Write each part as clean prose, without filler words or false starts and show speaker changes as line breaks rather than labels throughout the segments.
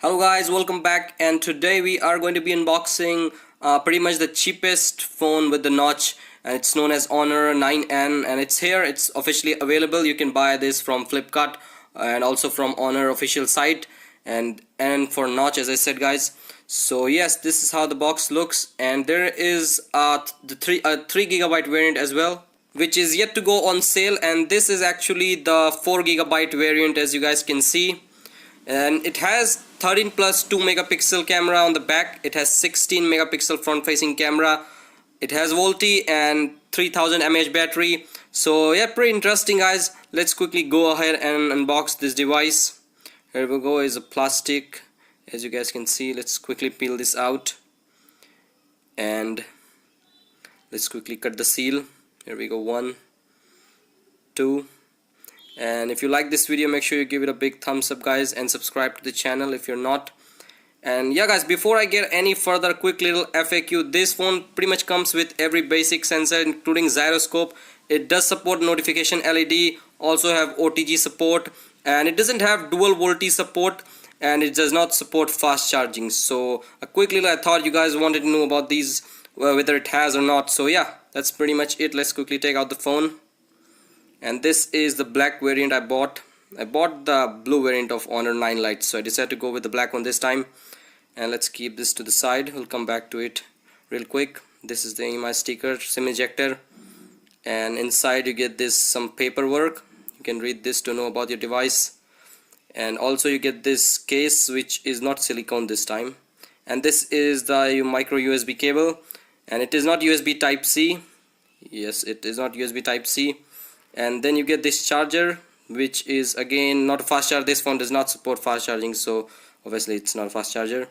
Hello guys, welcome back, and today we are going to be unboxing pretty much the cheapest phone with the notch, and it's known as Honor 9N, and it's here. It's officially available. You can buy this from Flipkart and also from Honor official site, and for notch, as I said guys. So yes, this is how the box looks, and there is the 3 GB variant as well, which is yet to go on sale, and this is actually the 4 GB variant, as you guys can see. And it has 13 plus 2 megapixel camera on the back. It has 16 megapixel front facing camera. It has VoLTE and 3000 mAh battery. So yeah, pretty interesting guys. Let's quickly go ahead and unbox this device. Here we go, is a plastic, as you guys can see. Let's quickly peel this out and let's quickly cut the seal. Here we go, 1, 2. And if you like this video, make sure you give it a big thumbs up guys, and subscribe to the channel if you're not. And yeah guys, before I get any further, quick little FAQ. This phone pretty much comes with every basic sensor including gyroscope. It does support notification LED, also have OTG support, and it doesn't have dual VoLTE support, and it does not support fast charging. So a quick little, I thought you guys wanted to know about these, whether it has or not. So yeah, that's pretty much it. Let's quickly take out the phone. And this is the black variant I bought. I bought the blue variant of Honor 9 Lite, so I decided to go with the black one this time. And let's keep this to the side. We'll come back to it real quick. This is the EMI sticker, SIM ejector, and inside you get this some paperwork. You can read this to know about your device. And also you get this case, which is not silicone this time. And this is the micro USB cable, and it is not USB type C. Yes, it is not USB type C. And then you get this charger, which is again not a fast charger. This phone does not support fast charging, so obviously it's not a fast charger.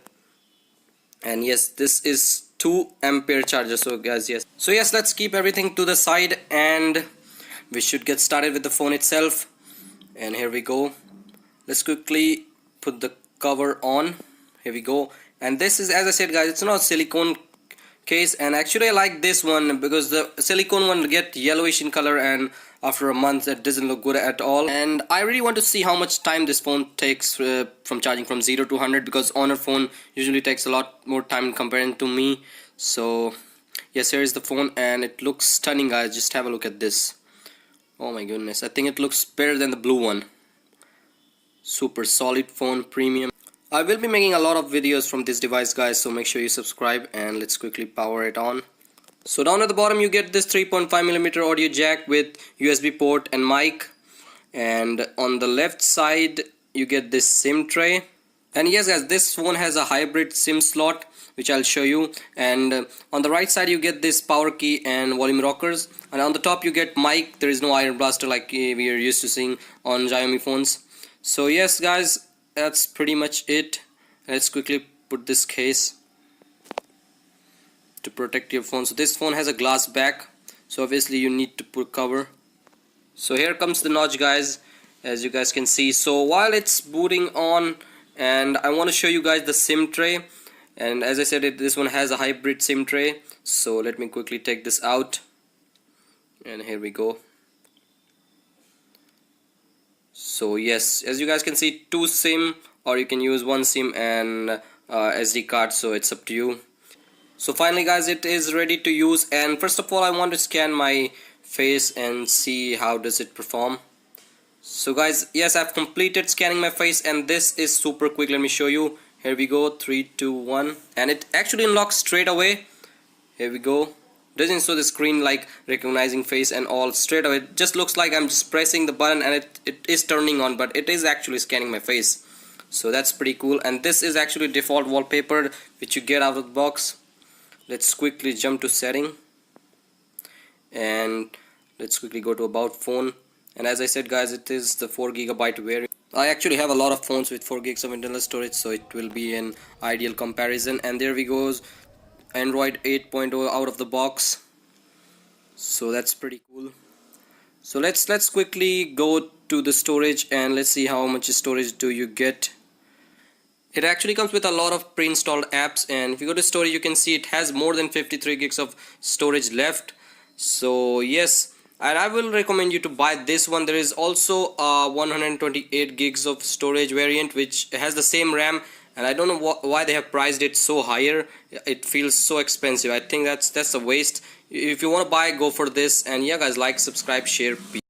And yes, this is 2 ampere charger. So guys, yes, let's keep everything to the side and we should get started with the phone itself. And here we go. Let's quickly put the cover on. Here we go. And this is, as I said guys, it's not silicone case, and actually I like this one because the silicone one get yellowish in color, and after a month it doesn't look good at all. And I really want to see how much time this phone takes from charging from 0 to 100, because Honor phone usually takes a lot more time compared to me. So yes, here is the phone, and it looks stunning guys. Just have a look at this. Oh my goodness, I think it looks better than the blue one. Super solid phone, premium. I will be making a lot of videos from this device guys, so make sure you subscribe, and let's quickly power it on. So down at the bottom you get this 3.5mm audio jack with USB port and mic, and on the left side you get this SIM tray. And yes guys, this phone has a hybrid SIM slot, which I'll show you. And on the right side you get this power key and volume rockers, and on the top you get mic. There is no iron blaster like we are used to seeing on Xiaomi phones. So yes guys, that's pretty much it. Let's quickly put this case to protect your phone. So this phone has a glass back, so obviously you need to put cover. So here comes the notch guys, as you guys can see. So while it's booting on, and I want to show you guys the SIM tray. And as I said, this one has a hybrid SIM tray. So let me quickly take this out, and here we go. So yes, as you guys can see, 2 SIM, or you can use 1 SIM and SD card, so it's up to you. So finally guys, it is ready to use, and first of all I want to scan my face and see how does it perform. So guys, yes, I've completed scanning my face, and this is super quick. Let me show you. Here we go, 3, 2, 1, and it actually unlocks straight away. Here we go. Doesn't show the screen like recognizing face and all straight away. It just looks like I'm just pressing the button and it is turning on, but it is actually scanning my face. So that's pretty cool. And this is actually default wallpaper which you get out of the box. Let's quickly jump to setting, and let's quickly go to about phone. And as I said guys, it is the 4 GB variant. I actually have a lot of phones with 4 gigs of internal storage, so it will be an ideal comparison. And there we go, Android 8.0 out of the box. So that's pretty cool. So let's quickly go to the storage, and let's see how much storage do you get. It actually comes with a lot of pre-installed apps, and if you go to storage you can see it has more than 53 gigs of storage left. So yes, and I will recommend you to buy this one. There is also a 128 gigs of storage variant which has the same RAM and I don't know why they have priced it so higher. It feels so expensive. I think that's a waste. If you want to buy, go for this. And yeah guys, like, subscribe, share, peace.